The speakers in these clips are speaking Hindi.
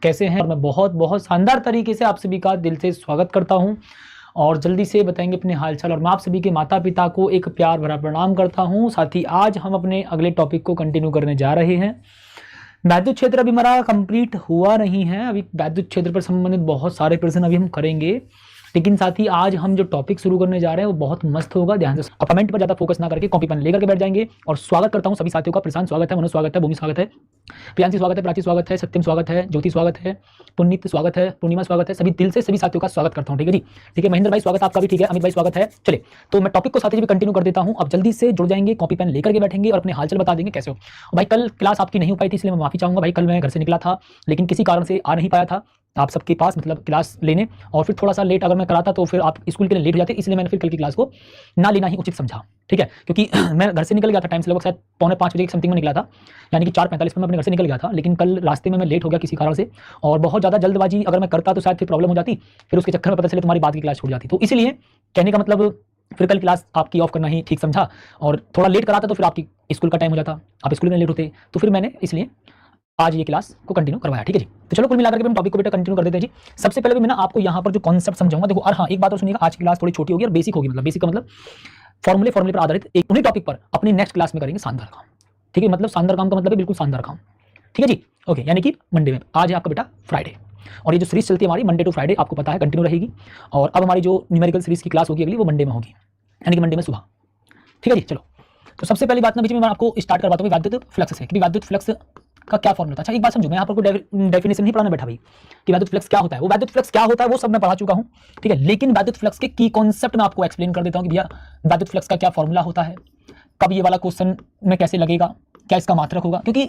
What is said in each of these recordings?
कैसे हैं? और मैं बहुत बहुत शानदार तरीके से आप सभी का दिल से स्वागत करता हूं और जल्दी से बताएंगे अपने हालचाल। और मैं आप सभी के माता पिता को एक प्यार भरा प्रणाम करता हूं। साथ ही आज हम अपने अगले टॉपिक को कंटिन्यू करने जा रहे हैं। वैद्युत क्षेत्र अभी हमारा कंप्लीट हुआ नहीं है। अभी वैद्युत क्षेत्र पर संबंधित बहुत सारे प्रश्न अभी हम करेंगे, लेकिन साथ ही आज हम जो टॉपिक शुरू करने जा रहे हैं वो बहुत मस्त होगा। ध्यान से कमेंट पर ज़्यादा फोकस ना करके कॉपी पेन लेकर के बैठ जाएंगे। और स्वागत करता हूं सभी साथियों का। प्रशांत स्वागत है, मनोज स्वागत है, भूमि स्वागत है, प्रियांशी स्वागत है, प्राची स्वागत है, सत्यम स्वागत है, ज्योति स्वागत है, पुनीत स्वागत है, पूर्णिमा स्वागत है। सभी दिल से सभी साथियों का स्वागत करता हूं। ठीक है जी, ठीक है। महेंद्र भाई स्वागत आपका भी, ठीक है। अमित भाई स्वागत है। चले तो मैं टॉपिक को साथ ही कंटिन्यू कर देता हूं। अब जल्दी से जुड़ जाएंगे, कॉपी पेन लेकर के बैठेंगे और अपने हालचाल बता देंगे कैसे हो। भाई कल क्लास आपकी नहीं हो पाई थी, इसलिए मैं माफी चाहूंगा भाई। कल मैं घर से निकला था लेकिन किसी कारण से आ नहीं पाया था आप सबके पास, मतलब क्लास लेने। और फिर थोड़ा सा लेट अगर मैं कराता तो फिर आप स्कूल के लिए लेट हो जाते, इसलिए मैंने फिर कल की क्लास को ना लेना ही उचित समझा। ठीक है, क्योंकि मैं घर से निकल गया था टाइम से, लगभग शायद 4:45 के समथिंग में निकला था, यानी कि 4:45 में मैं अपने घर से निकल गया था। लेकिन कल रास्ते में मैं लेट हो गया किसी कारण से, और बहुत ज़्यादा जल्दबाजी अगर मैं करता तो शायद फिर प्रॉब्लम हो जाती। फिर उसके चक्कर में पता चले तुम्हारी बात की क्लास छूट जाती। तो इसलिए कहने का मतलब फिर कल क्लास आपकी ऑफ करना ही ठीक समझा। और थोड़ा लेट कराता तो फिर आपकी स्कूल का टाइम हो जाता, आप स्कूल में लेट होते। तो फिर मैंने इसलिए आज ये क्लास को कंटिन्यू करवाया। ठीक है जी, तो चलो कुल मिलाकर के हम टॉपिक को बेटा कंटिन्यू कर देते हैं जी। सबसे पहले भी मैं ना आपको यहाँ पर जो कॉन्सेप्ट समझाऊंगा, देखो। और हाँ, एक बात और सुनिएगा, आज की क्लास थोड़ी छोटी होगी और बेसिक होगी। मतलब बेसिक का मतलब फॉर्मूले पर आधारित एक उन्हीं टॉपिक पर अपनी नेक्स्ट क्लास में करेंगे शानदार काम। ठीक है, मतलब शानदार काम का मतलब है बिल्कुल शानदार काम। ठीक है जी, ओके। यानी कि मंडे में, आज है आपका बेटा फ्राइडे, और ये जो सीरीज चलती है हमारी मंडे टू फ्राइडे, आपको पता है कंटिन्यू रहेगी। और अब हमारी जो न्यूमेरिकल सीरीज की क्लास होगी अगली, वो मंडे में होगी, यानी कि मंडे में सुबह। ठीक है जी, चलो। तो सबसे पहली बात ना बीच में मैं आपको स्टार्ट करवाता हूँ वैद्युत फ्लक्स से, कि वैद्युत फ्लक्स का क्या फॉर्मूला था। अच्छा एक बात समझो, मैं यहाँ पर कोई डेफिनेशन नहीं पढ़ाने बैठा भाई कि वैद्युत फ्लक्स क्या होता है। वो वैद्युत फ्लक्स क्या होता है वो सब मैं पढ़ा चुका हूँ, ठीक है। लेकिन वैद्युत फ्लक्स के की कॉन्सेप्ट मैं आपको एक्सप्लेन कर देता हूँ कि भैया वैद्युत फ्लक्स का क्या फॉर्मूला होता है, कब ये वाला क्वेश्चन में कैसे लगेगा, क्या इसका मात्रक होगा, क्योंकि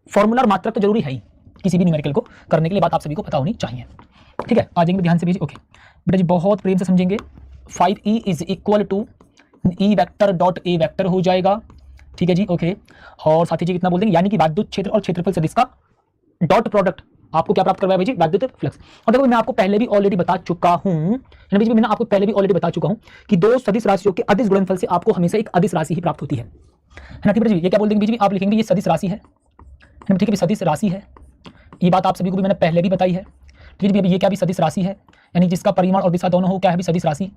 फॉर्मूला और मात्रक तो जरूरी है ही किसी भी न्यूमेरिकल को करने के लिए, बात आप सभी को पता होनी चाहिए। ठीक है, आ जाएंगे ध्यान से भेजिए। ओके बेटा जी, बहुत प्रेम से समझेंगे। 5E is equal to e vector dot A vector हो जाएगा। ठीक है जी, ओके। और साथ ही जी कितना बोल देंगे, यानी कि वैद्युत क्षेत्र और क्षेत्रफल सदिश का डॉट प्रोडक्ट आपको क्या प्राप्त करवाया भाई जी, वैद्युत फ्लक्स। और देखो मैं आपको पहले भी ऑलरेडी बता चुका हूं, मैं आपको पहले भी ऑलरेडी बता चुका हूं कि दो सदिश राशियों के अदिश गुणनफल से आपको हमेशा एक अदिश राशि ही प्राप्त होती है ना। ठीक है जी, ये क्या बोल देंगे बीच में, आप लिखेंगे ये सदिश राशि है। ठीक है, सदिश राशि है, ये बात आप सभी को भी मैंने पहले भी बताई है। ठीक है, ये क्या भी सदिश राशि है, यानी जिसका परिमाण और दिशा दोनों हो क्या है भी सदिश राशि।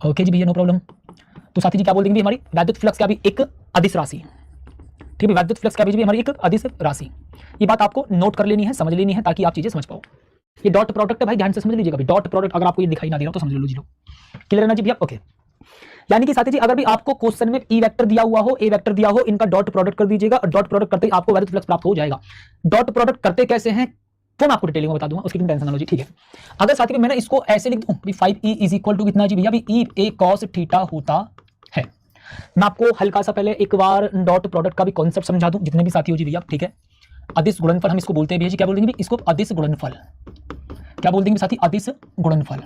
ओके जी भैया, नो प्रॉब्लम। तो साथी जी क्या बोल देंगे, हमारी वैद्युत फ्लक्स क्या भी एक अदिश राशि। ठीक है, वैद्युत फ्लक्स क्या भी हमारी एक अदिश राशि। ये बात आपको नोट कर लेनी है, समझ लेनी है, ताकि आप चीजें समझ पाओ। ये डॉट प्रोडक्ट है भाई, ध्यान से समझ लीजिएगा। डॉट प्रोडक्ट अगर आपको ये दिखाई ना दे रहा तो समझ लो जी, लो क्लियर है ना जी भैया। ओके, यानी कि साथी जी अगर भी आपको क्वेश्चन में ई वेक्टर दिया हुआ हो, ए वेक्टर दिया हो, इनका डॉट प्रोडक्ट कर दीजिएगा, और डॉट प्रोडक्ट करते ही आपको वैद्युत फ्लक्स प्राप्त हो जाएगा। डॉट प्रोडक्ट करते कैसे हैं वो मैं आपको डिटेलिंग में बता दूंगा, उसकी टेंशन ना लो जी। ठीक है, अगर साथी में मैंने इसको ऐसे लिख दूं 5E इज इक्वल टू कितना जी भैया, ई ए कॉस थीटा होता है। मैं आपको हल्का सा पहले एक बार डॉट प्रोडक्ट का भी कॉन्सेप्ट समझा दूं, जितने भी साथी हो जी भैया। ठीक है, अदिश गुणनफल हम इसको बोलते हैं भैया जी, क्या बोल देंगे इसको, अदिश गुणनफल। क्या बोल देंगे साथी, अदिश गुणनफल।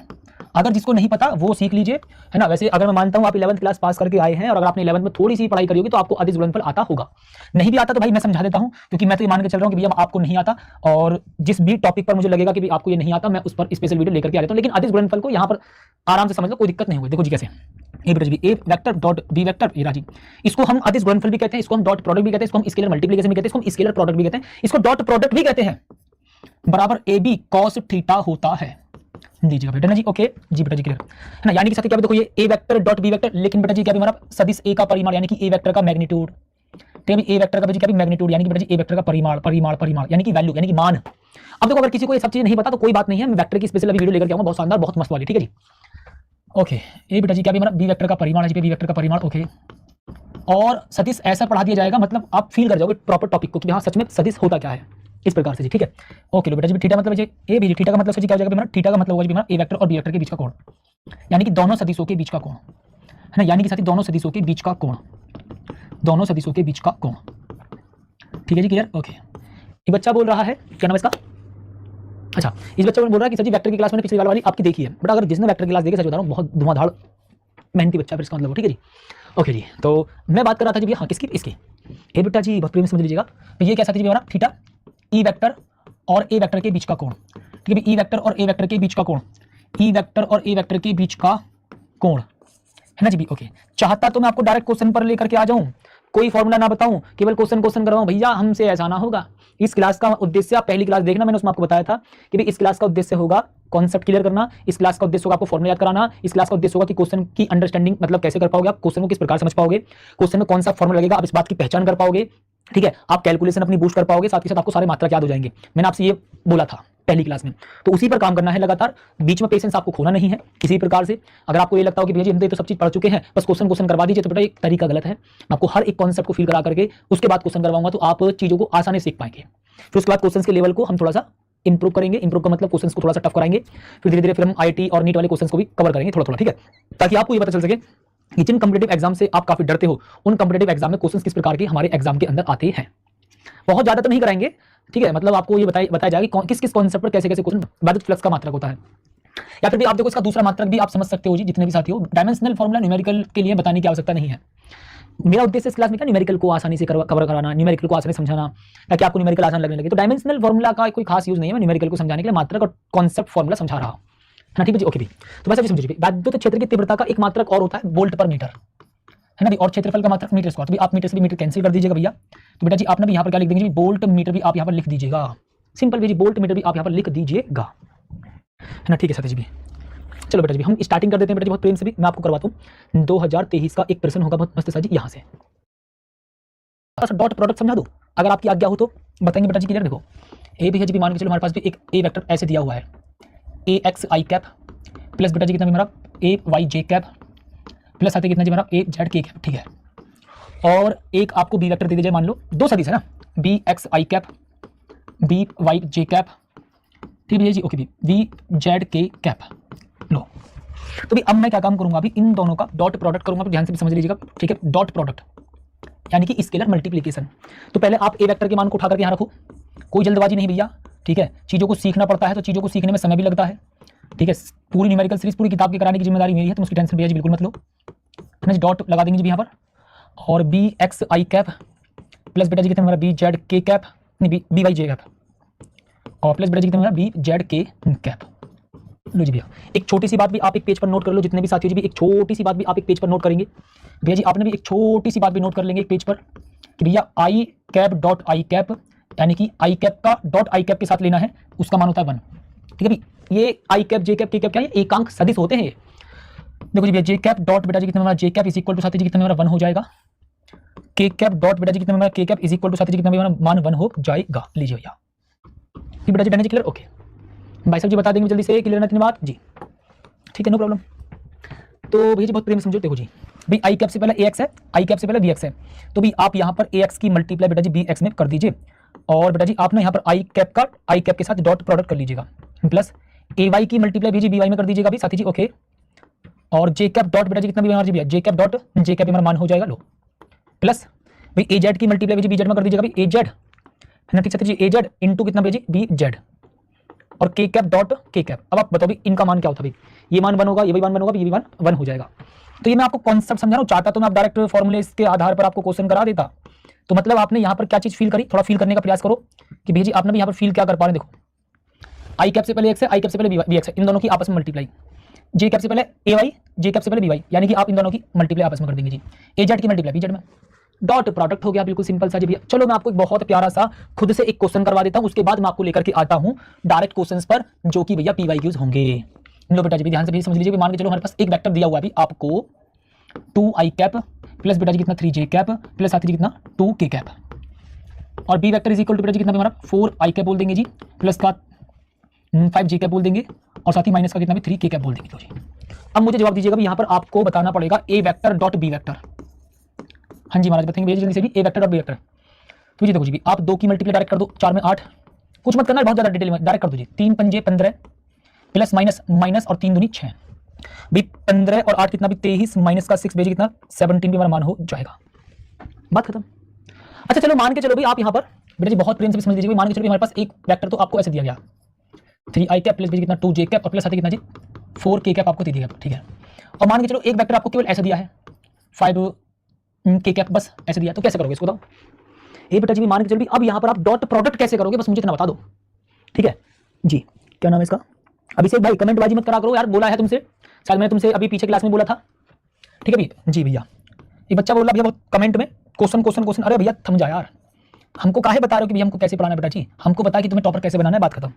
अगर जिसको नहीं पता वो सीख लीजिए, है ना। वैसे अगर मैं मानता हूं आप 11th क्लास पास करके आए हैं और अगर आपने 11th में थोड़ी सी पढ़ाई करी होगी तो आपको अदिश गुणनफल आता होगा। नहीं भी आता तो भाई मैं समझा देता हूं, क्योंकि मैं तो ये मान के चल रहा हूं कि भैया आपको नहीं आता, और जिस भी टॉपिक पर मुझे लगेगा कि आपको ये नहीं आता, मैं उस पर स्पेशल वीडियो लेकर के आ जाता हूं। लेकिन अदिश गुणनफल को यहाँ पर आराम से समझ लो, कोई दिक्कत नहीं होगी। देखो जी कैसे, ए वेक्टर डॉट बी वेक्टर, ये राजी, इसको हम अदिश गुणनफल भी कहते हैं, इसको हम डॉट प्रोडक्ट भी कहते हैं, इसको हम स्केलर मल्टीप्लिकेशन भी कहते हैं, इसको हम स्केलर प्रोडक्ट भी कहते हैं, इसको डॉट प्रोडक्ट भी कहते हैं, बराबर ए बी कॉस थीटा होता है। लीजिएगा बेटा ना जी, ओके जी बेटा जी, क्लियर है ना। यानी कि साथी क्या भी देखो, ये ए वेक्टर डॉट बी वेक्टर, लेकिन बेटा जी क्या भी हमारा सदिश ए का परिमाण, यानी कि ए वेक्टर का मैग्नीट्यूड। ठीक है, ए वेक्टर का क्या भी मैग्नीट्यूड, यानी कि बेटा जी ए वेक्टर का परिमाण यानी कि वैल्यू, यानी कि मान। अब देखो अगर किसी को ये सब चीजें नहीं पता तो कोई बात नहीं है, मैं वेक्टर की स्पेशल अभी वीडियो लेकर के आऊंगा, बहुत शानदार, बहुत मस्त वाली। ठीक है जी, ओके। ए बेटा जी क्या भी हमारा बी वेक्टर का परिमाण है, बी वेक्टर का परिमाण, ओके। और सदिश ऐसा पढ़ा दिया जाएगा, मतलब आप फील कर जाओगे प्रॉपर टॉपिक को कि हाँ सच में सदिश होता क्या है, इस प्रकार से जी। ठीक है, ओके लो बेटा जी, थीटा मतलब ए भी, थीटा का मतलब सच क्या हो जाएगा हमारा, थीटा का मतलब होगा हमारा ए वेक्टर और बी वेक्टर के बीच का कोण, यानी कि दोनों सदिशों के बीच का कोण, है ना। यानी कि साथी दोनों सदिशों के बीच का कोण, दोनों सदिशों के बीच का कोण। ठीक है जी, क्लियर, ओके। ये बच्चा बोल रहा है, क्या नाम इसका, अच्छा इस बच्चा बोल रहा है कि सर जी वेक्टर की क्लास मैंने पिछली वाली आपकी देखी है, बट अगर जिसने वेक्टर की क्लास देखी, सच बता रहा हूँ बहुत धुआंधार मेहनती बच्चा, फिर इसका मतलब। ठीक है जी, ओके जी। तो मैं बात कर रहा था जी हाँ किसकी, इसकी। ए बेटा जी बहुत प्रेम समझ लीजिएगा, तो ये क्या साथी जी हमारा थीटा ई वेक्टर और ए वेक्टर के बीच का कोण। ठीक है, ई वेक्टर और ए वेक्टर के बीच का कोण, ई वेक्टर और ए वेक्टर के बीच का कोण, है ना जी भी, ओके। चाहता तो मैं आपको डायरेक्ट क्वेश्चन पर लेकर के आ जाऊं, कोई फॉर्मूला ना बताऊं, केवल क्वेश्चन क्वेश्चन करवाऊं, भैया हमसे ऐसा ना होगा। इस क्लास का उद्देश्य, आप पहली क्लास देखना, मैंने उसमें आपको बताया था कि भाई इस क्लास का उद्देश्य होगा कॉन्सेप्ट क्लियर करना, इस क्लास का उद्देश्य होगा आपको फॉर्मूला याद कराना, इस क्लास का उद्देश्य होगा कि क्वेश्चन की अंडरस्टैंडिंग मतलब कैसे कर पाओगे, आप क्वेश्चन को किस प्रकार समझ पाओगे, क्वेश्चन में कौन सा फॉर्मूला लगेगा, आप इस बात की पहचान कर पाओगे, ठीक है, आप कैलकुलेशन अपनी बूस्ट कर पाओगे, साथ ही साथ आपको सारे मात्रक याद हो जाएंगे। मैंने आपसे ये बोला था पहली क्लास में, तो उसी पर काम करना है लगातार, बीच में पेशेंस आपको खोना नहीं है किसी प्रकार से। अगर आपको ये लगता हो कि भैया जी हम तो सब चीज पढ़ चुके हैं, बस क्वेश्चन क्वेश्चन करवा दीजिए, तो बेटा एक तरीका गलत है। मैं आपको हर एक कॉन्सेप्ट को फील करा करके उसके बाद क्वेश्चन करवाऊंगा, तो आप चीजों को आसानी से सीख पाएंगे। फिर उसके बाद क्वेश्चन के लेवल को हम थोड़ा सा इंप्रूव करेंगे, इंप्रूव का मतलब क्वेश्चन को थोड़ा सा टफ कराएंगे, फिर धीरे धीरे फिर हम आईटी और नीट वाले क्वेश्चन को भी कवर करेंगे थोड़ा थोड़ा, ठीक है, ताकि आपको ये पता चल सके कि जिन कॉम्पिटिटिव एग्जाम से आप काफी डरते हो, उन कॉम्पिटिटिव एग्जाम में क्वेश्चन किस प्रकार के हमारे एग्जाम के अंदर आते हैं। बहुत ज्यादा तो नहीं कराएंगे, ठीक है, मतलब आपको ये बताया जाएगा कि किस किस कॉन्सेप्ट पर कैसे कैसे क्वेश्चन वैद्युत फ्लक्स का मात्रक होता है। या फिर भी आप देखो इसका दूसरा मात्रक भी आप समझ सकते हो जी, जितने भी साथी हो, डायमेंशनल फॉर्मूला न्यूमेरिकल के लिए बताने की आवश्यकता नहीं है। मेरा उद्देश्य इस क्लास में क्या, न्यूमेरिकल को आसानी से कवर कराना, न्यूमेरिकल को आसानी से समझाना, ताकि आपको न्यूमेरिकल आसान लगने लगे। तो डायमेंशनल फॉर्मूला का कोई खास यूज नहीं है, मैं न्यूमेरिकल को समझाने के लिए मात्रक और कॉन्सेप्ट फॉर्मूला समझा रहा हूं, है ना, ठीक है जी, ओके भी। तो वैसे भी समझिए, वैद्युत क्षेत्र की तीव्रता का एक मात्रक और होता है वोल्ट पर मीटर, है ना भी, और क्षेत्रफल का मात्रक मीटर स्क्वायर। तो भी आप मीटर से भी मीटर कैंसिल कर दीजिएगा भैया, तो बेटा जी आपने भी यहाँ पर क्या लिख देंगे, वोल्ट मीटर भी आप यहाँ पर लिख दीजिएगा, सिंपल भी जी, वोल्ट मीटर भी आप यहाँ पर लिख दीजिएगा, है ना, ठीक है सतीश जी भी। चलो बेटा जी हम स्टार्टिंग कर देते हैं बेटा जी, बहुत प्रेम से भी मैं आपको करवाता हूँ। 2023 का एक प्रश्न होगा बहुत मस्त सा जी, यहाँ से डॉट प्रोडक्ट समझा दूँ, अगर आपकी आज्ञा हो तो बताएंगे बेटा जी, क्लियर। देखो ए भी है जी, मान के चलो हमारे पास भी एक ए वेक्टर ऐसे दिया हुआ है, ए एक्स आई कैप प्लस बेटा जी कितना भी हमारा ए वाई जे कैप प्लस आते कितना जी हमारा ए जेड के कैप, ठीक है, और एक आपको बी वेक्टर दे दीजिए, मान लो दो सदिश है ना, बी एक्स आई कैप बी वाई जे कैप, ठीक है जी, ओके बी जेड के कैप लो। तो भी अब मैं क्या काम करूंगा, अभी इन दोनों का डॉट प्रोडक्ट करूंगा, तो ध्यान से भी समझ लीजिएगा, ठीक है, डॉट प्रोडक्ट यानी कि स्केलर मल्टीप्लिकेशन। तो पहले आप ए वेक्टर के मान को उठा करके यहाँ रखो, कोई जल्दबाजी नहीं भैया, ठीक है, चीज़ों को सीखना पड़ता है, तो चीज़ों को सीखने में समय भी लगता है, ठीक है, पूरी न्यूमेरिकल सीरीज पूरी किताब की कराने की जिम्मेदारी मेरी है, तो उसकी टेंशन भैया जी बिल्कुल मत लो, है ना, डॉट लगा देंगे जी यहाँ पर, और बी एक्स आई कैप प्लस बेटा जी कितना हमारा बी जेड के कैप, नहीं बी वाई जे कैप, और प्लस बेटा जी कितना हमारा बी जेड के कैप। लो जी भैया, एक छोटी सी बात भी आप एक पेज पर नोट कर लो, जितने भी साथियों जी भी एक छोटी सी बात भी आप एक पेज पर नोट करेंगे भैया जी, आपने भी एक छोटी सी बात भी नोट कर लेंगे एक पेज पर कि भैया आई कैप डॉट आई कैप, यानी कि आई कैप का डॉट आई कैप के साथ लेना है, उसका मान होता है 1, ठीक है भाई। ये आई कैप जे कैप के कैप क्या है, एकांक सदिश होते हैं। देखो जी भैया, जे कैप डॉट बेटा जी कितना हमारा जे कैप इज इक्वल टू साथी जी कितना हमारा 1 हो जाएगा, के कैप डॉट बेटा जी कितना हमारा के कैप इज इक्वल टू साथी जी कितना हमारा मान 1 हो जाएगा। लीजिए भैया, ठीक बेटा जी, डन जी, क्लियर, ओके भाई साहब जी बता देंगे जल्दी से, क्लियर ना इतनी बात जी, ठीक है, नो प्रॉब्लम। तो भैया जी बहुत प्रेम समझो, देखो जी भाई आई कैप से पहले ए एक्स है, आई कैप से पहले बी एक्स है, तो भी आप यहाँ पर ए एक्स की मल्टीप्लाई बेटा जी बी एक्स में कर दीजिए, और बेटा जी आपने यहाँ पर आई कैप का आई कैप के साथ डॉट प्रोडक्ट कर लीजिएगा, प्लस ए वाई की मल्टीप्लाई भी जी बी वाई में कर दीजिएगा भी साथी जी, ओके, और जे कैप डॉट बेटा जी कितना भी हमारा जी भैया जे कैप डॉट जे कैप हमारा मान हो जाएगा, लो, प्लस भाई ए जेड की मल्टीप्लाई भी जी बी जेड में कर दीजिएगा भाई ए जेड, है ना, ठीक साथी जी, ए जेड इंटू कितना बेटा जी बी जेड, और के कैप डॉट के कैप। अब आप बताओ भी इनका मान क्या होता है भाई, ये मान 1 होगा, ये भी मान 1 होगा, ये भी मान 1 हो जाएगा। तो ये मैं आपको कॉन्सेप्ट समझा रहा हूँ, चाहता तो मैं आप डायरेक्ट फॉर्मूले के आधार पर आपको क्वेश्चन करा देता, तो मतलब आपने यहाँ पर क्या चीज़ फील करी, थोड़ा फील करने का प्रयास करो कि भैया जी आपने भी यहाँ पर फील क्या कर पा रहे हैं। देखो आई कैप से पहले एक्स है, आई कैप से पहले बी एक्स है, इन दोनों की आपस में मल्टीप्लाई, जे कैप से पहले ए वाई, जे कैप से पहले बी वाई, यानी कि आप इन दोनों की मल्टीप्लाई आपस में कर देंगे जी, ए जेड की मल्टीप्लाई बी जेड में, डॉट प्रोडक्ट हो गया, बिल्कुल सिंपल सा जी भैया। चलो मैं आपको एक बहुत प्यारा सा खुद से एक क्वेश्चन करवा देता हूँ, उसके बाद मैं आपको लेकर के आता हूँ डायरेक्ट क्वेश्चंस पर, जो कि भैया पीवाईक्यूज होंगे। लो बेटा जी ध्यान से भी समझ लीजिए, मान के चलो हमारे पास एक वेक्टर दिया हुआ है अभी आपको 2 आई कैप प्लस बेटा जी कितना 3 जे कैप प्लस साथ ही कितना 2 के कैप, और b vector is equal to बेटा जी कितना हमारा 4 आई कैप बोल देंगे जी, प्लस का 5 जे कैप बोल देंगे, और साथ ही माइनस का कितना भी 3 के कैप बोल देंगे। तो जी अब मुझे जवाब दीजिएगा, यहाँ पर आपको बताना पड़ेगा ए वेक्टर डॉट बी वेक्टर। हाँ जी महाराज बताएंगे जल्दी से भी ए वेक्टर और बी वेक्टर। तो जी देखो जी आप 2 की मल्टीप्लाई डायरेक्ट कर दो, 4 में 8, कुछ मत करना बहुत ज़्यादा डिटेल में, डायरेक्ट कर दो जी, 3 पंजे 15 प्लस माइनस माइनस और 3 दूनी 6, भी 15 और 8 कितना भी 23 माइनस का 6 बेजी कितना 17 भी हमारा मान हो जाएगा, बात खत्म। अच्छा चलो मान के चलो भाई आप यहाँ पर बेटा जी बहुत प्रेम से समझ लीजिए, मान के चलो हमारे पास एक वेक्टर तो आपको ऐसे दिया गया 3 आई कैप प्लस बेजी कितना 2 जे कैप और प्लस आते कितना जी 4 के कैप आपको दे दिया, ठीक है, और मान के चलो एक वेक्टर आपको केवल ऐसा दिया है 5 के कैप, बस ऐसे दिया, तो कैसे करोगे इसको बताओ। ये बेटा जी मान के चलो भी अब यहाँ पर आप डॉट प्रोडक्ट कैसे करोगे, बस मुझे इतना बता दो, ठीक है जी। क्या नाम है इसका, अभिषेक भाई, कमेंट बाजी मत करा करो यार, बोला है तुमसे, शायद मैंने तुमसे अभी पीछे क्लास में बोला था, ठीक है भाई जी भैया। ये बच्चा बोला भैया बहुत कमेंट में क्वेश्चन क्वेश्चन क्वेश्चन, अरे भैया थम जा यार, हमको काहे बता रहे हो कि भैया हमको कैसे पढ़ाना है बेटा जी, हमको बता कि तुम्हें टॉपर कैसे बनाना है, बात खत्म।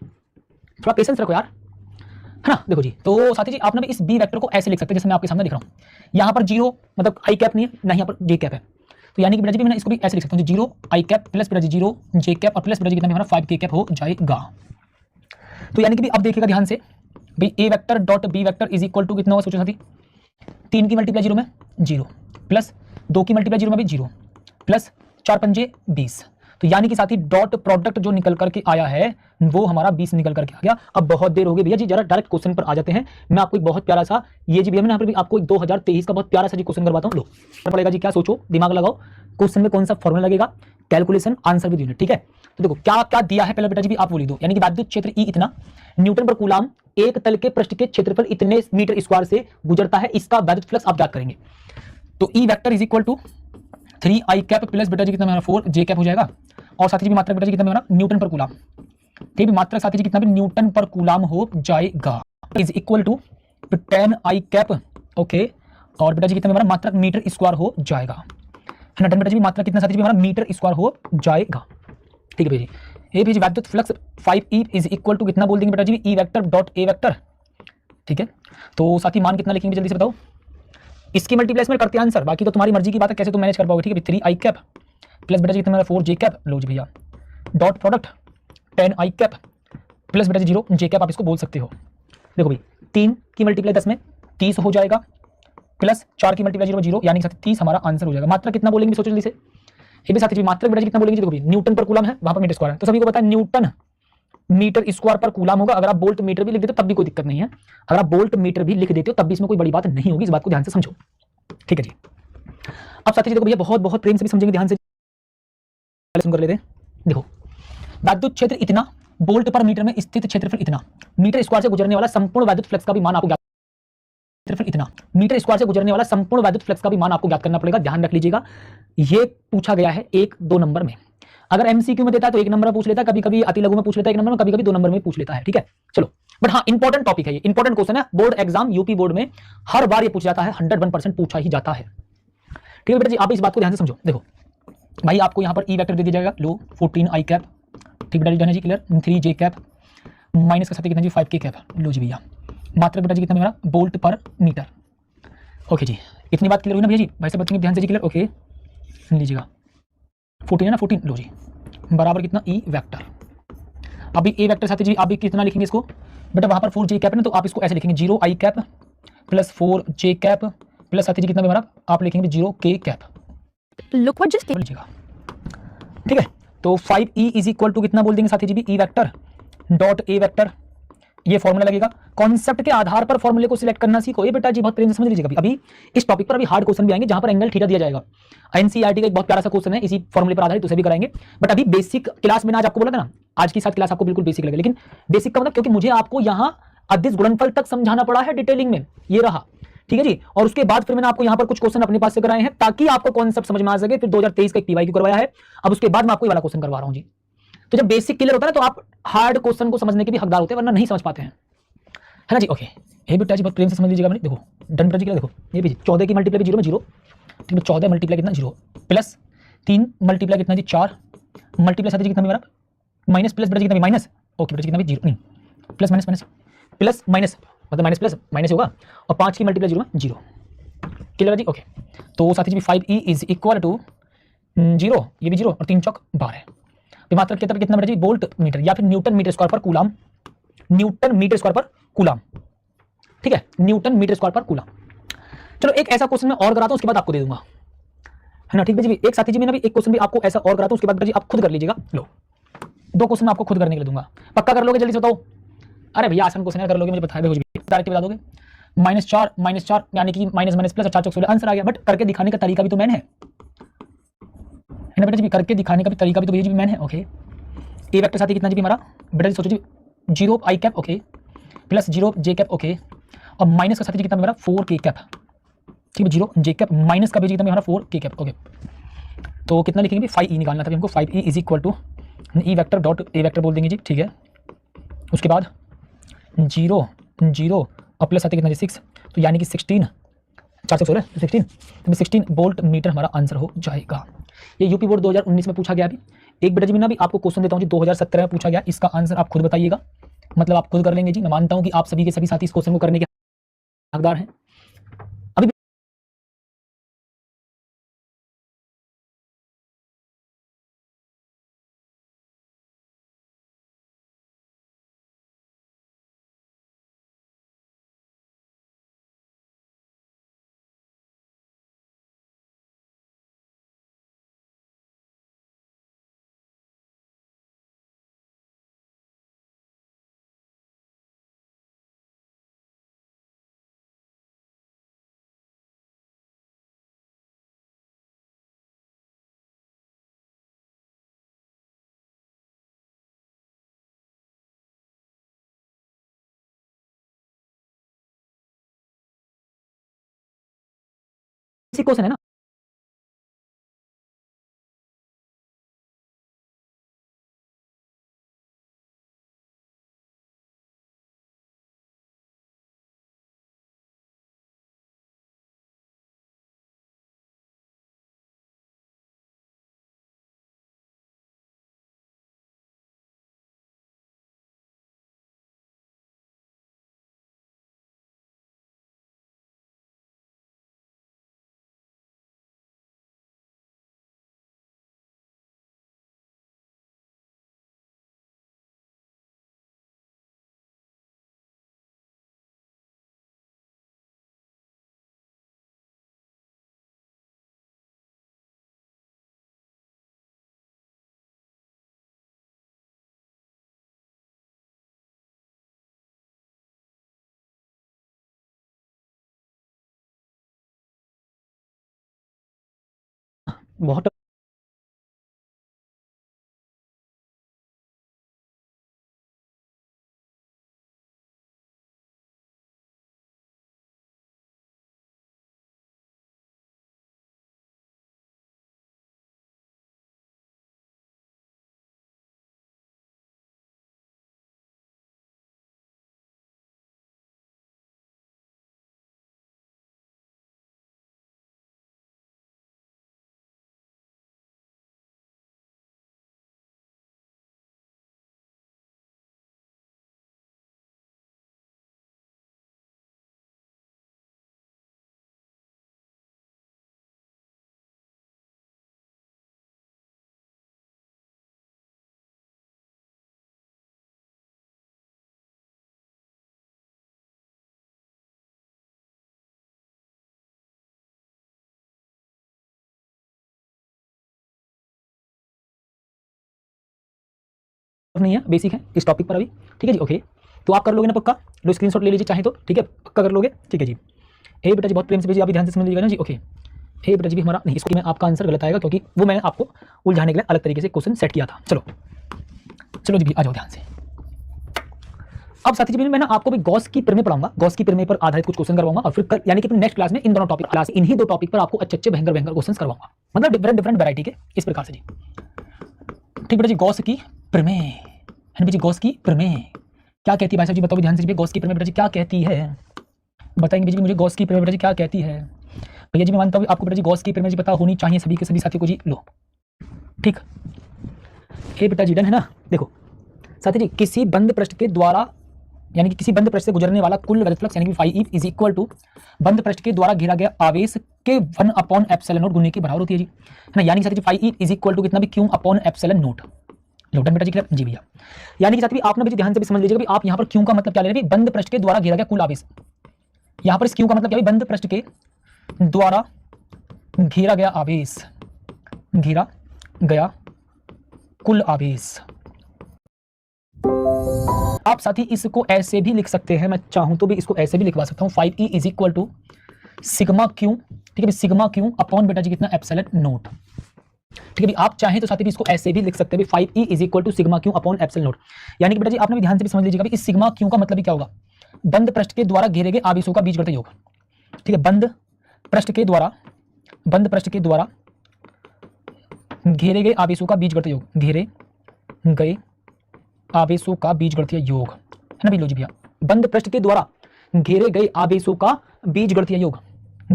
थोड़ा पेशेंस रखो यार, है ना। देखो जी, तो साथी जी आपने भी इस बी वेक्टर को ऐसे लिख सकते हैं जैसे मैं आपके सामने लिख रहा हूँ। यहाँ पर जीरो मतलब आई कैप नहीं है ना, यहाँ पर जे कैप है, तो यानी कि बेटा जी मैं इसको भी ऐसे लिख सकता हूँ, जीरो आई कैप प्लस बेटा जी जीरो जे कैप और प्लस बेटा जी कितना हमारा 5 के कैप हो जाएगा। तो यानी कि भी अब देखिएगा ध्यान से, भाई A vector dot B vector is equal to कितना होगा, सोचो साथी, 3 की मल्टीप्लाई जीरो में जीरो, प्लस 2 की मल्टीप्लाई जीरो में भी जीरो, प्लस 4 पंजे 20। तो यानी कि साथी डॉट प्रोडक्ट जो निकल करके आया है वो हमारा 20 निकल करके आ गया। अब बहुत देर हो गई भैया जी, जरा डायरेक्ट क्वेश्चन पर आ जाते हैं। मैं आपको एक बहुत प्यारा सा, ये जी भैया मैं यहाँ पर भी आपको 2023 का बहुत प्यारा सा जी क्वेश्चन करवाता हूँ। लो पड़ेगा जी, क्या सोचो, दिमाग लगाओ, क्वेश्चन में कौन सा फॉर्मूला लगेगा, कैलकुलेशन आंसर विद यूनिट, ठीक है। तो देखो क्या क्या दिया है पहले बेटा जी भी आप वो लिख दो, यानी कि विद्युत क्षेत्र ई इतना न्यूटन पर कूलाम एक तल के पृष्ठ के क्षेत्रफल इतने मीटर स्क्वायर से गुजरता है, इसका विद्युत फ्लक्स आप ज्ञात करेंगे। तो e vector is equal to 3 i cap plus बेटा जी कितना मेरा 4 जे कैप हो जाएगा, और साथी जी भी मात्रक बेटा जी कितना मेरा न्यूटन पर कूलाम, ठीक है, मात्रक साथी जी कितना भी न्यूटन पर कूलाम हो जाएगा, is equal to 10 i cap, okay, और बेटा जी कितना मेरा मात्रक मीटर स्क्वायर हो जाएगा, है ना। 10 बेटा जी मात्रक कितना साथी जी हमारा मीटर स्क्वायर हो जाएगा, ठीक है भाई। ये भेजी विद्युत flux 5E is equal to कितना बोल देंगे बेटा जी, ई वेक्टर डॉट ए वेक्टर, ठीक है। तो साथी मान कितना लिखेंगे जल्दी से बताओ, इसकी मल्टीप्लाई करते हैं आंसर, बाकी तो तुम्हारी मर्जी की बात है कैसे तुम मैनेज कर पाओगे, ठीक है। 3 आई कैप प्लस बेटा जी कितना मेरा 4 जे कैप, लो जी भैया, dot product 10 i cap plus बेटा जी 0 जे कैप आप इसको बोल सकते हो। देखो भाई 3 की मल्टीप्लाई 10 में 30 हो जाएगा, प्लस 4 की मल्टीप्लाई 0 में 0, यानी कि 30 हमारा आंसर हो जाएगा। मात्रा कितना बोलेंगे सोचो जल्दी से, ये भी साथी जी मात्रक बेटा जी कितना बोलेंगे, देखो भाई न्यूटन पर कूलम है, वहां पर मीटर स्क्वायर है, तो सभी को पता है न्यूटन मीटर स्क्वायर पर कूलम होगा। अगर आप बोल्ट मीटर भी लिख देते हो तब भी कोई दिक्कत नहीं है, अगर आप बोल्ट मीटर भी लिख देते हो तब भी इसमें कोई बड़ी बात नहीं होगी, इस बात को ध्यान से समझो, ठीक है जी। अब साथी जी देखो भैया बहुत बहुत प्रेम से भी समझेंगे, ध्यान से सुन कर लेते हैं। देखो विद्युत क्षेत्र इतना, बोल्ट पर मीटर में स्थित क्षेत्रफल इतना, मीटर स्क्वायर से गुजरने वाला संपूर्ण विद्युत फ्लक्स का भी मान आपको ज्ञात, क्षेत्रफल इतना, मीटर स्क्वायर से गुजरने वाला संपूर्ण विद्युत फ्लक्स का भी मान आपको ज्ञात करना पड़ेगा। ध्यान रख लीजिएगा, ये पूछा गया है 1-2 नंबर में, अगर एमसीक्यू में देता है तो 1 नंबर में पूछ लेता है, कभी कभी अति लघु में पूछ लेता है 1 नंबर में, कभी कभी 2 नंबर में पूछ लेता है, ठीक है। चलो बट हाँ इंपॉर्टेंट टॉपिक है, ये इंपॉर्टेंट क्वेश्चन है, बोर्ड एग्जाम यूपी बोर्ड में हर बार ये पूछा जाता है, 101% पूछा ही जाता है, ठीक है बेटा जी। आप इस बात को ध्यान से समझो। देखो भाई आपको यहाँ पर ई वेक्टर दे दिया जाएगा, लो 14 आई कैप, ठीक बेटा जी, डन है जी, क्लियर, 3 जे कैप माइनस का साथ कितना जी 5 के कैप, लो जी भैया, मात्रक बेटा जी कितना मेरा बोल्ट पर मीटर, ओके जी। इतनी बात क्लियर हुई ना भैया जी, वैसे बच्चों ध्यान से जी, क्लियर, ओके सुन लीजिएगा, 14 है ना, 14 लो जी, बराबर कितना ई वेक्टर। अभी ए वेक्टर साथी जी आप भी कितना लिखेंगे इसको बेटा, वहां पर 4 जे कैप है ना, तो आप इसको ऐसे लिखेंगे 0 आई कैप प्लस 4 जे कैप प्लस साथी जी कितना हमारा आप लिखेंगे 0 के कैप, लुक व्हाट जस्ट लीजिएगा, ठीक है। तो 5E इज इक्वल टू कितना बोल देंगे साथी जी भी, ई वेक्टर डॉट ए वेक्टर, ये फॉर्मूला लगेगा। कॉन्सेप्ट के आधार पर फॉर्मूले को सिलेक्ट करना सीखो, ये बेटा जी बहुत प्रेम से समझ लीजिएगा। अभी इस टॉपिक पर अभी हार्ड क्वेश्चन भी आएंगे जहां पर एंगल थीटा दिया जाएगा, एनसीईआरटी का एक बहुत प्यारा सा क्वेश्चन है इसी फॉर्मूले पर आधारित, उसे भी कराएंगे। बट अभी बेसिक क्लास में आज आपको बोला था ना, आज की 7 क्लास आपको बिल्कुल बेसिक लगेगा, लेकिन बेसिक का मतलब क्योंकि मुझे आपको यहाँ अदिश गुणनफल तक समझाना पड़ा है डिटेलिंग में, ये रहा, ठीक है जी। और उसके बाद फिर मैंने आपको यहाँ पर कुछ क्वेश्चन अपने पास से कराए हैं ताकि आपको कॉन्सेप्ट समझ में आ सके। फिर 2023 का एक पीवाईक्यू करवाया है, अब उसके बाद मैं आपको ये वाला क्वेश्चन करवा रहा हूँ जी। तो जब बेसिक क्लियर होता है ना तो आप हार्ड क्वेश्चन को समझने के भी हकदार होते हैं, वरना नहीं समझ पाते हैं, है ना जी। ओके ये बेटा जी बहुत प्रेम से समझ लीजिएगा। मैंने देखो डन बेटा जी, देखो ये भी 14 की मल्टीप्लाई 0 में 0, ठीक है, 14 मल्टीप्लाई कितना 0 प्लस 3 मल्टीप्लाई कितना जी 4 मल्टीप्लाई साथ ही कितना मेरा माइनस प्लस बेटा जी कितना माइनस, ओके बेटा जी कितना भी 0 नहीं, plus minus minus plus minus मतलब माइनस प्लस माइनस होगा, और 5 की मल्टीप्लाई 0 में 0, क्लियर जी। ओके तो साथी जी 5E इज इक्वल टू 0, ये भी 0 और 3 चौक 12, मात्रक के तब कितना बेटा जी वोल्ट मीटर या फिर न्यूटन मीटर स्क्वायर पर कूलाम, न्यूटन मीटर स्क्वायर पर कूलाम, ठीक है, न्यूटन मीटर स्क्वायर पर कूलाम। चलो एक ऐसा क्वेश्चन मैं और कराता हूं, उसके बाद आपको दे दूंगा, है ना, ठीक है जी। एक साथी जी मैं भी एक क्वेश्चन भी आपको ऐसा और कराता हूं, उसके बाद बेटा जी आप खुद कर लीजिएगा। लो 2 क्वेश्चन मैं आपको खुद करने के लिए दूंगा, पक्का कर लोगे, जल्दी से बताओ। अरे भैया आसान क्वेश्चन कर लोगे, मुझे बता दोगे, डायरेक्ट बता दोगे। -4 यानी कि माइनस माइनस प्लस 4 चौक 16 आंसर आ गया। बट करके दिखाने का तरीका भी तो मैन है ना बेटा जी, करके दिखाने का भी तरीका भी तो भैया जी मैन है। ओके ए वेक्टर साथी कितना जी हमारा बेटा जी सोचो जी 0 आई कैप, ओके, प्लस 0 जे कैप, ओके, और माइनस का साथी जी कितना मेरा 4 के कैप, ठीक है, 0 जे कैप माइनस का भी कितना हमारा 4 के कैप, ओके। तो कितना लिखेंगे 5E निकालना था हमको, 5E is equal to e vector dot A vector बोल देंगे जी, ठीक है। उसके बाद 0 0 और प्लस साथी कितना जी 6, तो यानी कि 16 4 से 16 16 तो 16 वोल्ट मीटर हमारा आंसर हो जाएगा। ये यूपी बोर्ड 2019 में पूछा गया। अभी एक बेटा जी मैं अभी आपको क्वेश्चन देता हूँ जी, 2017 में पूछा गया, इसका आंसर आप खुद बताइएगा, मतलब आप खुद कर लेंगे जी। मैं मानता हूँ कि आप सभी के सभी साथी इस क्वेश्चन को करने के हकदार हैं। अभी क्वेश्चन है ना, बहुत नहीं है, बेसिक है इस टॉपिक पर अभी, ठीक है जी। ओके, तो आप कर लोगे ना पक्का, लो स्क्रीनशॉट ले लीजिए चाहे तो, ठीक है, पक्का कर लोगे, ठीक है जी। ए बेटा जी बहुत प्रेम से भेजिए, अभी ध्यान से समझ लीजिएगा ना जी। ओके, ए बेटा जी भी हमारा नहीं, इसको मैं आपका आंसर गलत आएगा क्योंकि वो मैंने आपको उलझाने के लिए अलग तरीके से क्वेश्चन सेट किया था। चलो चलो जी, आ जाओ ध्यान से। अब साथी जी मैं ना आपको भी गॉस की प्रमेय पढ़ाऊंगा, गॉस की प्रमेय पर आधारित कुछ क्वेश्चन करवाऊंगा और फिर यानी कि नेक्स्ट क्लास में इन दोनों टॉपिक, क्लास इन्हीं दो टॉपिक पर आपको अच्छे अच्छे भयंकर भयंकर क्वेश्चन करवाऊंगा, मतलब डिफरेंट डिफरेंट वैरायटी के, इस प्रकार से जी। ठीक बेटा जी, गॉस की प्रमेय है जी, गॉस की प्रमेय क्या कहती है भाई साहब जी, बताओ ध्यान से। गॉस की प्रमेय बेटा जी क्या कहती है, बताएंगे जी मुझे गॉस की प्रमेय बेटा जी क्या कहती है। भैया जी मैं मानता हूँ आपको बेटा जी गॉस की प्रमेय जी पता होनी चाहिए सभी के सभी साथियों को जी। लो ठीक है बेटा जी, डन है ना। देखो साथी जी, किसी बंद पृष्ठ के द्वारा यानी कि किसी बंद पृष्ठ से गुजरने वाला कुल वेक्टर फ्लक्स यानी कि phi E is equal to बंद पृष्ठ के द्वारा घेरा गया आवेश के 1/एप्सिलॉन नोट गुने के बराबर होती है जी, है ना। यानी कि साथी जी phi E is equal to कितना भी Q/एप्सिलॉन नोट। लोटन बेटा जी क्लियर जी भैया। यानी कि साथी आप ना ध्यान से भी समझ लीजिएगा भी, आप यहाँ पर क्यों का मतलब क्या ले रहे हैं, बंद पृष्ठ के द्वारा घेरा गया कुल आवेश। यहाँ पर इस क्यों का मतलब क्या है, बंद पृष्ठ के द्वारा घेरा गया आवेश, घेरा गया कुल आवेश। आप साथी इसको ऐसे भी लिख सकते हैं, मैं चाहूं तो भी इसको ऐसे भी लिखवा सकता हूं, 5e is equal to sigma q, ठीक है, सिग्मा क्यू अपॉन बेटा जी कितना एप्सिलॉन नोट। ठीक है, आप चाहें तो साथी भी इसको ऐसे भी लिख सकते हैं, 5e is equal to sigma q upon epsilon naught. यानी कि बेटा जी आपने भी ध्यान से भी समझ लीजिएगा, इस सिग्मा क्यू का मतलब भी क्या होगा, बंद पृष्ठ के द्वारा घेरे गए आवेशों का बीजगणित योग। ठीक है, बंद पृष्ठ के द्वारा घेरे गए आवेशों का बीजगणित योग, घेरे गए आवेशों का बीजगणितीय योग, है ना बिलो जी भैया। बंद पृष्ठ के द्वारा घेरे गए आवेशों का बीजगणितीय योग,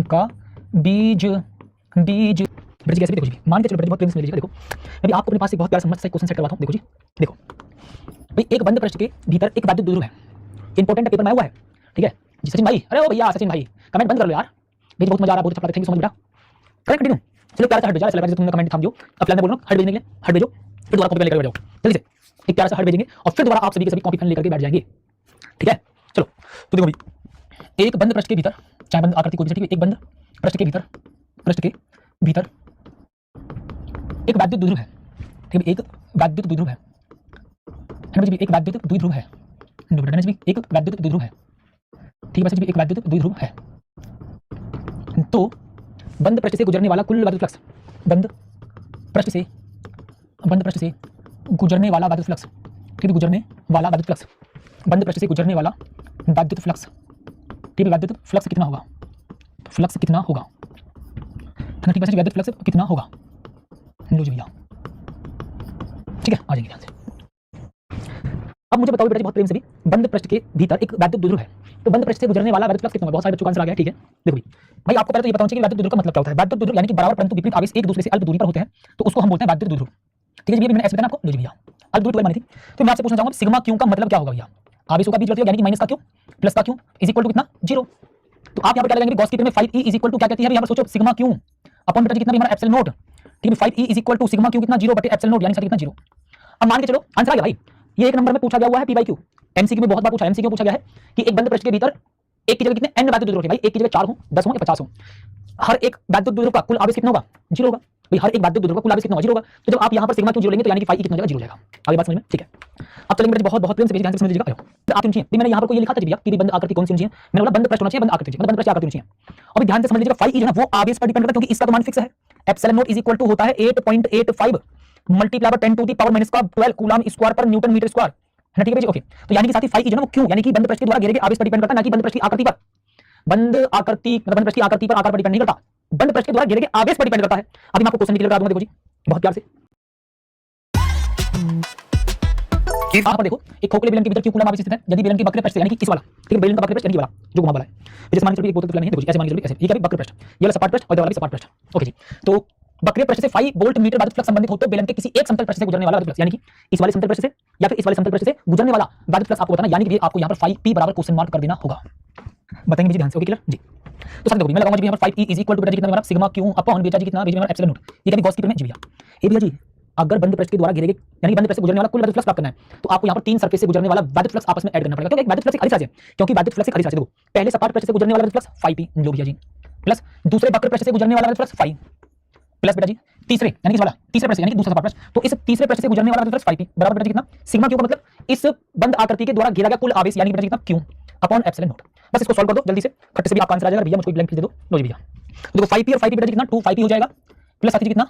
का बीज बेटा जी कैसे भी देखो जी, मान के चलो बेटा जी बहुत प्रेम से लीजिएगा। देखो मैं भी आपको अपने पास एक बहुत प्यारा समझ से क्वेश्चन सेट करवाता हूँ। देखो जी, देखो भाई एक बंद पृष्ठ के भीतर एक वैद्युत द्विध्रुव है। इंपॉर्टेंट पेपर में आया हुआ है, ठीक है जी। सचिन भाई, अरे ओ भैया सचिन भाई, कमेंट बंद कर लो यार, मुझे बहुत मजा आ रहा है, बहुत अच्छा लगा, थैंक यू सो मच बेटा। करें कंटिन्यू, चलो प्यारा सा हट भेजा, ऐसा लग रहा है तुमने कमेंट थाम दियो। अब फिलहाल मैं बोल रहा हूँ हट भेजने के लिए, हट भेजो, फिर दोबारा कॉपी पेन लेकर बैठ जाओ जल्दी से। एक प्यारा सा हट भेजेंगे और फिर दोबारा आप सभी के सभी कॉपी पेन लेकर के बैठ जाएंगे, ठीक है। चलो तो देखो भाई, एक बंद पृष्ठ के भीतर, चाहे बंद आकृति कोई भी, ठीक है, एक बंद पृष्ठ के भीतर, पृष्ठ के भीतर एक वैद्युत द्विध्रुव है, ठीक है, एक वैद्युत द्विध्रुव है ना जी, एक वैद्युत द्विध्रुव है, बेटा जी एक वैद्युत द्विध्रुव है, ठीक है बस जी एक वैद्युत द्विध्रुव है। तो बंद पृष्ठ से गुजरने वाला कुल वैद्युत फ्लक्स, बंद पृष्ठ से गुजरने वाला वैद्युत फ्लक्स, ठीक है, गुजरने वाला वैद्युत फ्लक्स, बंद पृष्ठ से गुजरने वाला वैद्युत फ्लक्स, ठीक है, वैद्युत फ्लक्स कितना होगा, फ्लक्स कितना होगा, ठीक है, वैद्युत फ्लक्स कितना होगा, लो जी भैया, ठीक है, आ जाएंगे ध्यान से। अब मुझे बताओ बेटा जी बहुत प्रेम से भी, बंद पृष्ठ के भीतर एक वैद्युत द्विध्रुव है, तो बंद पृष्ठ से गुजरने वाला वैद्युत फ्लक्स कितना होगा। बहुत सारे बच्चों का आंसर आ गया, ठीक है। देखो भाई आपको पहले तो ये बताना चाहिए कि वैद्युत द्विध्रुव का मतलब क्या होता है। वैद्युत द्विध्रुव यानी कि बराबर परंतु विपरीत आवेश एक दूसरे से अल्प दूरी पर होते हैं, तो उसको हम बोलते हैं वैद्युत द्विध्रुव, ठीक है जी। मैंने ऐसे बताया आपको, लो जी भैया अल्प दूरी मानी थी। तो मैं आपसे पूछना चाहूंगा सिग्मा क्यू का मतलब क्या होगा भैया। आवेशों का बीजगणित यानी कि माइनस का क्यू प्लस का क्यू इज इक्वल टू कितना, 0। तो आप यहाँ पर क्या लगाएंगे, गॉस की में 5e इज इक्वल टू क्या कहती है यहाँ पर, सोचो सिग्मा क्यू अपन बेटा जी कितना भी हमारा एप्सिलॉन नॉट, ठीक है, 5e is equal to sigma q कितना, 0 बटे एप्सिलॉन नॉट यानी कितना 0। अब मान के चलो आंसर आ गया भाई, ये एक नंबर में पूछा गया हुआ है पी बाई क्यू, एमसीक्यू में बहुत बार पूछा, एमसीक्यू पूछा गया है कि एक बंद पृष्ठ के भीतर एक की जगह कितने n वैद्युत द्विध्रुव है भाई, एक की जगह 4 हो, 10 हो या 50 हो, हर एक वैद्युत द्विध्रुव का कुल आवेश कितना होगा, 0 होगा भाई, हर एक वैद्युत द्विध्रुव का कुल आवेश कितना होगा, 0 होगा। तो जब आप यहाँ पर सिग्मा क्यू 0 लेंगे तो यानी कि फाई कितना हो जाएगा, 0 हो जाएगा। आगे बात समझ में, ठीक है। अब चलेंगे बेटा बहुत बहुत प्रेम से ध्यान से समझ लीजिएगा। तो आप चाहिए मैंने यहाँ पर ये लिखा था भैया कि बंद आकृति कौन सी होनी चाहिए, मैंने बोला बंद पृष्ठ होना चाहिए, बंद आकृति, मतलब बंद पृष्ठ आकृति होनी चाहिए। अब ध्यान से समझ लीजिएगा, फाई जो है वो आवेश पर डिपेंड करता है, क्योंकि इसका तो मान फिक्स है, epsilon naught is equal to होता है 8.85 multiply by 10 to the power minus का 12 कूलम स्क्वायर पर न्यूटन मीटर स्क्वायर, है ना, ठीक है जी, ओके। तो यानी कि साथ ही फाई जो है वो क्यों, यानी कि बंद पृष्ठ के द्वारा घेरे गए आवेश पर डिपेंड करता है, ना कि बंद पृष्ठ की आकृति पर। बंद आकृति मतलब बंद पृष्ठ की आकृति पर आकार पर डिपेंड नहीं करता, बंद पृष्ठ के द्वारा घेरे गए आवेश पर डिपेंड करता है। अभी मैं आपको क्वेश्चन क्लियर करा दूंगा, देखो जी बहुत प्यार से। यहाँ पर देखो एक खोखले बेलन के भीतर क्यों कूलम आवेश स्थित है, यदि बेलन के वक्र पृष्ठ से यानी कि इस वाला, ठीक है, बेलन का वक्र पृष्ठ यानी ये वाला जो घुमा वाला है, जैसे मान लीजिए एक बोतल पिलानी है, देखो जी ऐसे मान लीजिए ऐसे, ये क्या है वक्र पृष्ठ, ये वाला सपाट पृष्ठ और ये वाला भी सपाट पृष्ठ, ओके जी। तो वक्रीय पृष्ठ से 5 वोल्ट मीटर वैद्युत फ्लक्स संबंधित हो तो बेलन के किसी एक समतल पृष्ठ से गुजरने वाला वैद्युत फ्लक्स, यानी कि इस वाले समतल पृष्ठ से या फिर इस वाले समतल पृष्ठ से गुजरने वाला वैद्युत फ्लक्स आपको बताना, यानी कि आपको यहाँ पर 5p बराबर क्वेश्चन मार्क कर देना होगा। बताएंगे मुझे ध्यान से, ओके क्लियर जी। तो समझ देखो मैं लगाऊंगा जी यहाँ पर 5e इज इक्वल टू बेटा जी कितना हमारा सिग्मा क्यू अपॉन बेटा जी कितना बेटा हमारा एप्सिलॉन नॉट, ये क्या गॉस की में जी भैया। ये भैया जी अगर बंद पृष्ठ के द्वारा घेरे गए यानी बंद पृष्ठ से गुजरने वाला कुल वैद्युत फ्लक्स प्राप्त करना है, तो आपको यहाँ पर 3 सरफेस से गुजरने वाला वैद्युत फ्लक्स आपस में ऐड करना पड़ेगा, क्योंकि वैद्युत फ्लक्स एक अधिक है, क्योंकि वैद्युत फ्लक्स एक अधिक है। देखो पहले सपाट पृष्ठ से गुजरने वाला वैद्युत फ्लक्स 5p लो भैया जी, प्लस दूसरे वक्र पृष्ठ से गुजरने वाला वैद्युत फ्लक्स 5 प्लस बेटा जी तीसरे यानी कि वाला तीसरे पृष्ठ यानी कि दूसरा सपाट पृष्ठ, तो इस तीसरे पृष्ठ से गुजरने वाला वैद्युत फ्लक्स 5p बराबर बेटा जी कितना सिग्मा क्यू का मतलब इस बंद आकृति के द्वारा घेरा गया कुल आवेश यानी बेटा जी कितना क्यू अपॉन एप्सिलॉन नॉट। बस इसको सॉल्व कर दो जल्दी से, खट्टे से भी आपका आंसर आ जाएगा। भैया मुझको ब्लैंक दे दो, लो जी भैया। तो देखो 5p और 5p बेटा जी कितना 2 5p हो जाएगा, प्लस साथी कितना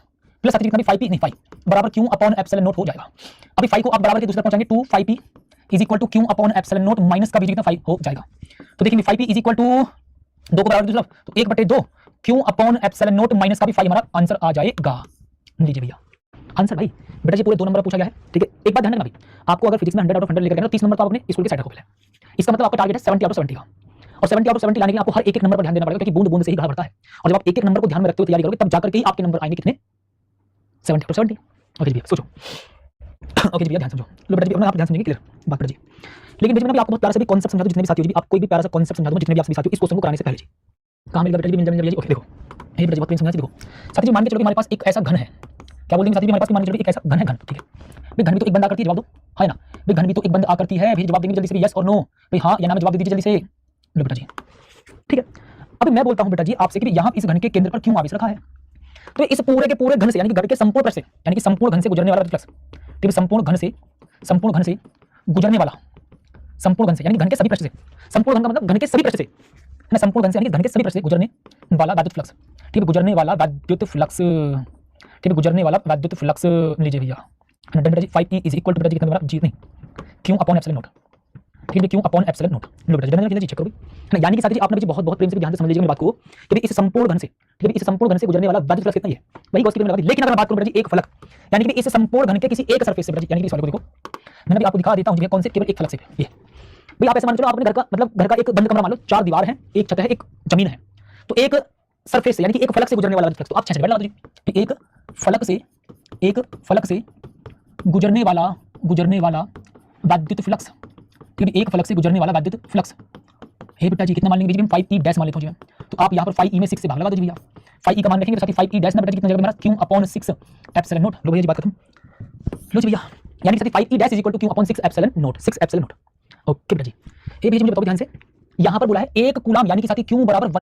प्लस साथी कितना 5p नहीं 5 बराबर क्यू अपॉन एप्सिलॉन नॉट हो जाएगा। अभी 5 को आप बराबर के दूसरे पहुंचाएंगे 2 5p is equal to q upon epsilon naught minus का भी कितना 5 हो जाएगा। तो देखिए 5p इज इक्वल टू 2 को बराबर दूसरा तो 1/2 Q upon epsilon naught minus का भी 5 हमारा आंसर आ जाएगा। लीजिए भैया आंसर भाई बेटा जी पूरे 2 नंबर पूछा गया है, ठीक है। एक बात ध्यान रखना भाई, आपको अगर फिजिक्स में 100 आउट ऑफ 100 लेकर गए तो 30 नंबर तो आप अपने स्कूल के साइड रखो पहले। इसका मतलब आपका टारगेट है 70 आउट ऑफ 70 का, और 70 आउट ऑफ 70 लाने के लिए आपको हर एक नंबर पर ध्यान देना पड़ेगा, क्योंकि बूंद बूंद से ही घड़ा भरता है। और जब आप एक एक नंबर को ध्यान में रखते हुए तैयारी करोगे तब जाकर के ही आपके नंबर आएंगे कितने 70 आउट ऑफ 70। ओके जी सोचो, ओके जी भैया ध्यान समझो, लो बेटा जी अपना आप ध्यान समझेंगे, क्लियर बात बेटा जी। लेकिन बेटा मैं आपको बहुत प्यारा सा भी कॉन्सेप्ट समझा दूं, जितने भी साथी हो जी आप कोई भी प्यारा सा कॉन्सेप्ट समझा दूं जितने भी आप सभी साथी हो इस क्वेश्चन को कराने से पहले जी। कहां मिल गया बेटा जी, मिल जाएगा। ओके देखो ये बेटा जी बहुत प्रेम समझा। देखो साथी जी मान के चलो कि हमारे पास एक ऐसा घन है, क्या बोल देंगे साथी जी हमारे पास मान के चलो एक ऐसा घन है, घन ठीक है भाई, घन भी तो एक बंद आकृति है, जवाब दो है ना भाई, घन भी तो एक बंद आकृति है भाई, जवाब देंगे जल्दी से यस और नो भाई, हाँ या ना में जवाब दे दीजिए जल्दी से, लो बेटा जी ठीक है। अब मैं बोलता हूं बेटा जी आपसे कि यहाँ इस घन के केंद्र पर क्यों आवेश रखा है, तो इस पूरे के पूरे घन से यानी कि घन के संपूर्ण पृष्ठ से यानी कि संपूर्ण घन से गुजरने वाला फ्लक्स, ठीक है, संपूर्ण घन से गुजरने वाला, संपूर्ण घन से यानी कि घन के सभी पृष्ठ से, संपूर्ण घन का मतलब घन के सभी पृष्ठ से है ना, संपूर्ण घन से यानी कि घन के सभी पृष्ठ से गुजरने वाला वैद्युत फ्लक्स, ठीक है, गुजरने वाला वैद्युत फ्लक्स, ठीक है, गुजरने वाला वैद्युत फ्लक्स लीजिए भैया 5e इज इक्वल टू बेटा जी कितना जी नहीं क्यू अपॉन एप्सिलॉन नॉट, ठीक है, क्यू अपॉन एप्सिलॉन नॉट, लो बेटा जी चेक करो है ना। यानी कि साथी जी आपने बहुत बहुत प्रेम से ध्यान से समझ लीजिए मेरी बात को कि इस संपूर्ण घन से, ठीक है, इस संपूर्ण घन से गुजरने वाला वैद्युत फ्लक्स कितना है वही गॉस की लगा दी। लेकिन अगर मैं बात करूं बेटा जी एक फलक यानी कि इस संपूर्ण घन के किसी एक सरफेस से बेटा जी, यानी कि इस वाले को देखो मैंने भी आपको दिखा देता हूं जी कौन से, केवल एक फलक से ये भाई आप ऐसे मान चलो आप अपने घर का मतलब घर का एक बंद कमरा मान लो, 4 दीवार है, एक छत है, एक जमीन है, तो एक सरफेस से यानी कि एक फलक से गुजरने वाला फ्लक्स, तो आप 6 लगा दीजिए कि एक फलक से गुजरने वाला वैद्युत फ्लक्स, ठीक है, एक फलक से गुजरने वाला वैद्युत फ्लक्स। हे बेटा जी कितना मान लेंगे जी, हम 5e डैश मान लेते हैं जी। तो आप यहाँ पर 5e में 6 से भाग लगा दीजिए भैया, 5e का मान रखेंगे तो साथ ही 5e डैश ना बेटा जी कितना जगह मेरा q/6 एप्सिलॉन नॉट। लो भैया जी बात खत्म, लो जी भैया, यानी कि साथ ही 5e dash is equal to q/6 epsilon naught, 6 epsilon naught. Okay बेटा जी, ये भैया मुझे बताओ ध्यान से, यहाँ पर बोला है 1 कूलम यानी कि साथ ही q बराबर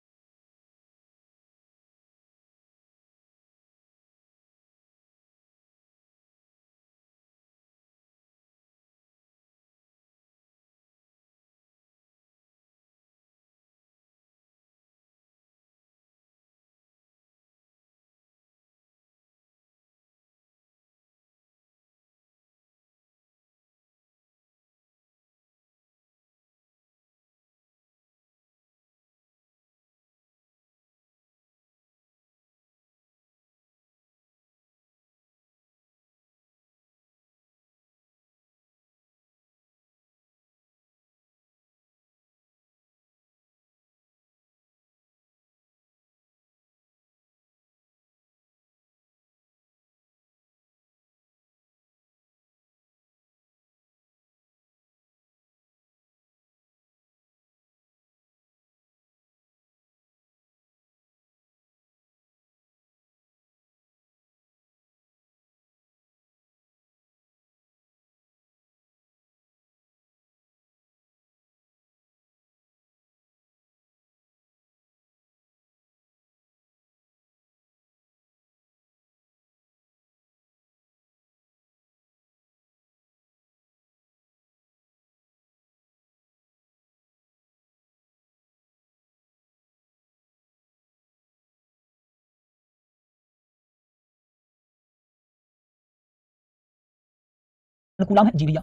कूलम है जी भैया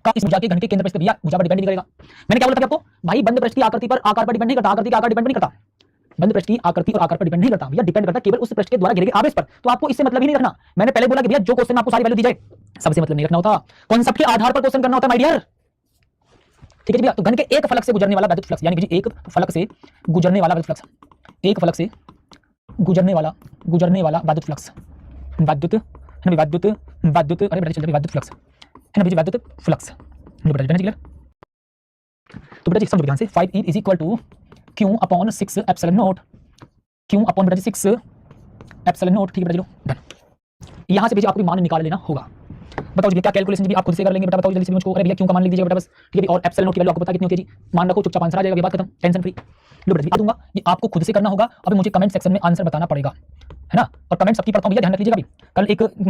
का इस ऊर्जा के घन के केंद्र पर भैया ऊर्जा पर डिपेंड नहीं करेगा। मैंने क्या बोला था आपको भाई, बंद पृष्ठ की आकृति पर आकार पर डिपेंड नहीं करता, आकृति का आकार डिपेंड नहीं करता, बंद पृष्ठ की आकृति और आकार पर डिपेंड नहीं करता भैया, डिपेंड करता केवल उस पृष्ठ के द्वारा घेरे गए आवेश पर। तो आपको इससे मतलब ही नहीं रखना, मैंने पहले बोला कि भैया जो क्वेश्चन में आपको सारी वैल्यू दी जाए सबसे मतलब नहीं रखना होता, कॉन्सेप्ट के आधार पर क्वेश्चन करना होता है माय डियर, ठीक है भैया। तो घन के एक फलक से गुजरने वाला वैद्युत फ्लक्स, यानी कि एक फलक से गुजरने वाला वैद्युत फ्लक्स, एक फलक से गुजरने वाला वैद्युत फ्लक्स, वैद्युत है ना, वैद्युत अरे बेटा चल वैद्युत फ्लक्स है ना भैया, वैद्युत फ्लक्स लो बेटा क्लियर। तो बेटा जी समझो ध्यान से, 5e is equal to q/6 epsilon naught, q/ बेटा जी 6 एप्सिलॉन नॉट, ठीक है बेटा जी लो डन। यहाँ से भैया आपको मान निकाल लेना होगा। बताओ जी क्या कैलकुलेशन भी आप खुद से कर लेंगे बेटा, बताओ जल्दी से मुझको। अरे भैया क्यों का मान लिख दीजिए बेटा बस, ठीक है। और एप्सिलॉन नॉट की वैल्यू आपको पता कितनी होती है जी, मान रखो चुपचाप आंसर आ जाएगा, बात खत्म, टेंशन फ्री। लो बेटा जी आ दूंगा, ये आपको खुद से करना होगा। अभी मुझे कमेंट सेक्शन में आंसर बताना पड़ेगा, है ना। और कमेंट सबकी पढ़ता हूं भैया, ध्यान रख लीजिएगा। अभी कल एक मतलब